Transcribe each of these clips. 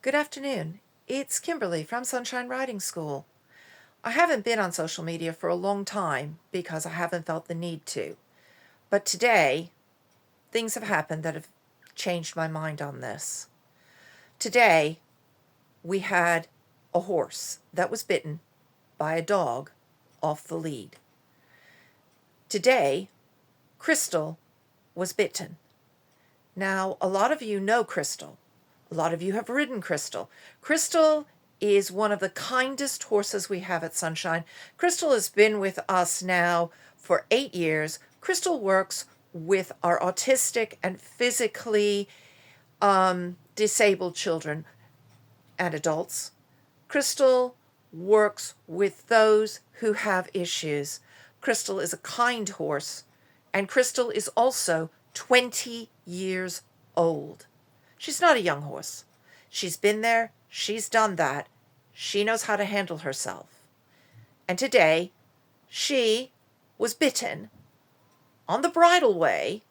Good afternoon. It's Kimberly from Sunshine Riding School. I haven't been on social media for a long time because I haven't felt the need to. But today, things have happened that have changed my mind on this. Today, we had a horse that was bitten by a dog off the lead. Today, Crystal was bitten. Now, a lot of you know Crystal. A lot of you have ridden Crystal. Crystal is one of the kindest horses we have at Sunshine. Crystal has been with us now for 8 years. Crystal works with our autistic and physically disabled children and adults. Crystal works with those who have issues. Crystal is a kind horse, and Crystal is also 20 years old. She's not a young horse. She's been there. She's done that. She knows how to handle herself. And today, she was bitten on the bridleway,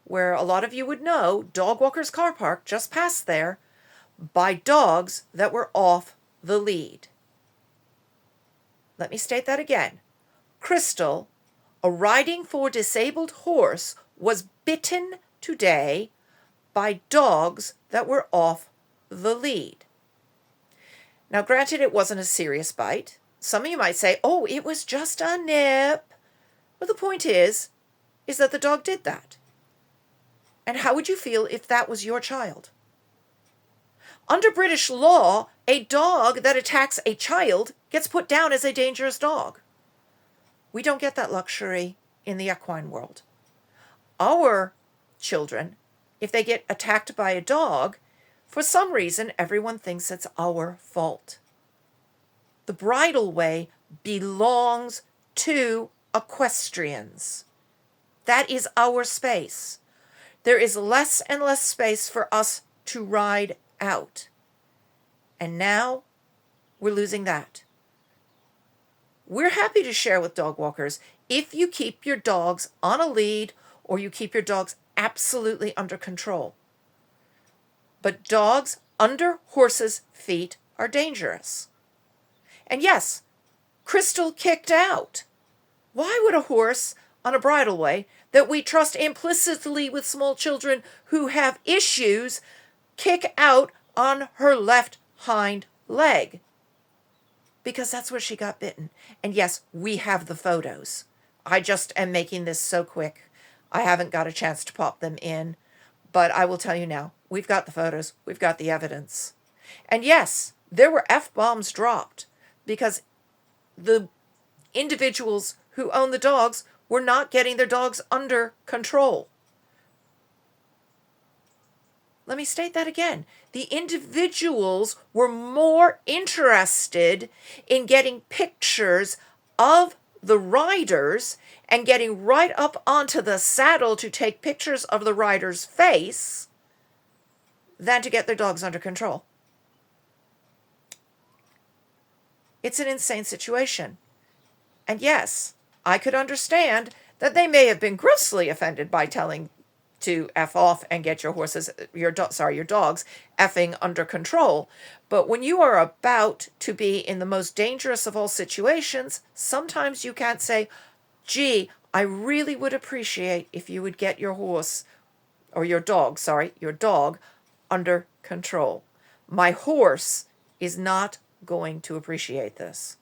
where a lot of you would know, Dog Walker's Car Park just past there, by dogs that were off the lead. Let me state that again. Crystal, a riding for disabled horse, was bitten today by dogs that were off the lead. Now, granted, it wasn't a serious bite. Some of you might say, oh, it was just a nip. But the point is that the dog did that. And how would you feel if that was your child? Under British law, a dog that attacks a child gets put down as a dangerous dog. We don't get that luxury in the equine world. Our children, if they get attacked by a dog, for some reason, everyone thinks it's our fault. The bridleway belongs to equestrians. That is our space. There is less and less space for us to ride out. And now we're losing that. We're happy to share with dog walkers if you keep your dogs on a lead or you keep your dogs absolutely under control. But dogs under horses' feet are dangerous. And yes, Crystal kicked out. Why would a horse on a bridleway that we trust implicitly with small children who have issues kick out on her left hind leg? Because that's where she got bitten. And yes, we have the photos. I just am making this so quick. I haven't got a chance to pop them in, but I will tell you now, we've got the photos, we've got the evidence. And yes, there were F-bombs dropped because the individuals who own the dogs were not getting their dogs under control. Let me state that again. The individuals were more interested in getting pictures of the riders and getting right up onto the saddle to take pictures of the rider's face than to get their dogs under control. It's an insane situation. And yes, I could understand that they may have been grossly offended by telling to F off and get your dogs effing under control. But when you are about to be in the most dangerous of all situations, sometimes you can't say, gee, I really would appreciate if you would get your dog under control. My horse is not going to appreciate this.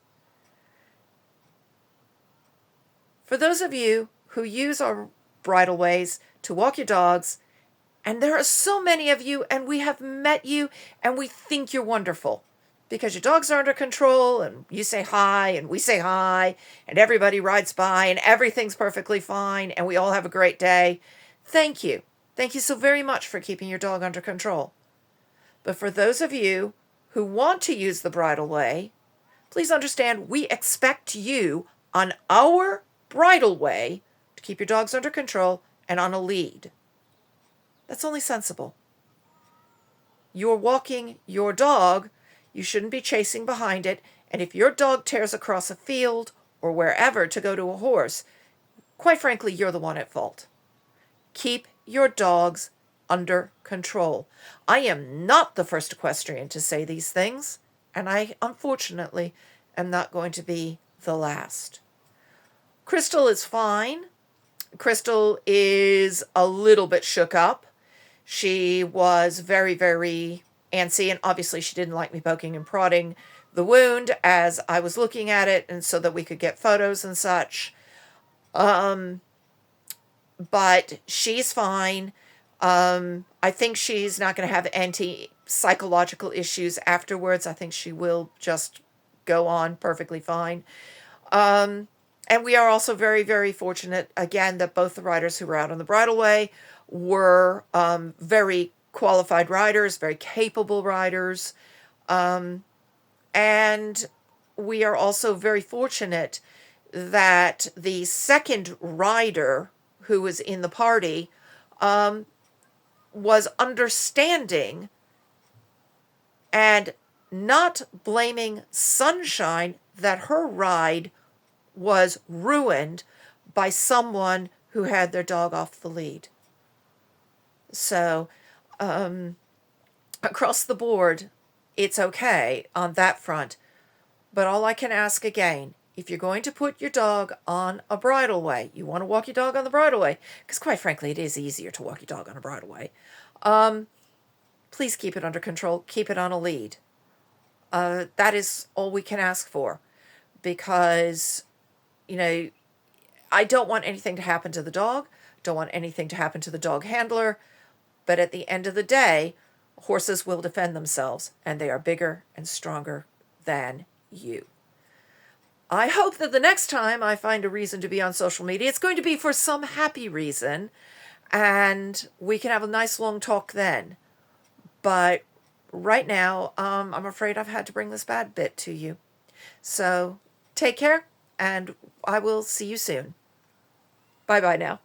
For those of you who use our bridleways to walk your dogs, and there are so many of you, and we have met you, and we think you're wonderful because your dogs are under control, and you say hi, and we say hi, and everybody rides by, and everything's perfectly fine, and we all have a great day. Thank you. Thank you so very much for keeping your dog under control. But for those of you who want to use the bridleway, please understand we expect you on our bridleway to keep your dogs under control and on a lead. That's only sensible. You're walking your dog, you shouldn't be chasing behind it, and if your dog tears across a field or wherever to go to a horse, quite frankly, you're the one at fault. Keep your dogs under control. I am not the first equestrian to say these things, and I unfortunately am not going to be the last. Crystal is fine. Crystal is a little bit shook up. She was very, very antsy, and obviously she didn't like me poking and prodding the wound as I was looking at it, and so that we could get photos and such. But she's fine. I think she's not going to have psychological issues afterwards. I think she will just go on perfectly fine. And we are also very, very fortunate, again, that both the riders who were out on the bridleway were very qualified riders, very capable riders. And we are also very fortunate that the second rider who was in the party was understanding and not blaming Sunshine that her ride was ruined by someone who had their dog off the lead. So, across the board, it's okay on that front. But all I can ask again, if you're going to put your dog on a bridleway, you want to walk your dog on the bridleway, because quite frankly, it is easier to walk your dog on a bridleway. Please keep it under control. Keep it on a lead. That is all we can ask for, because, I don't want anything to happen to the dog. Don't want anything to happen to the dog handler. But at the end of the day, horses will defend themselves, and they are bigger and stronger than you. I hope that the next time I find a reason to be on social media, it's going to be for some happy reason, and we can have a nice long talk then. But right now, I'm afraid I've had to bring this bad bit to you. So take care, and I will see you soon. Bye-bye now.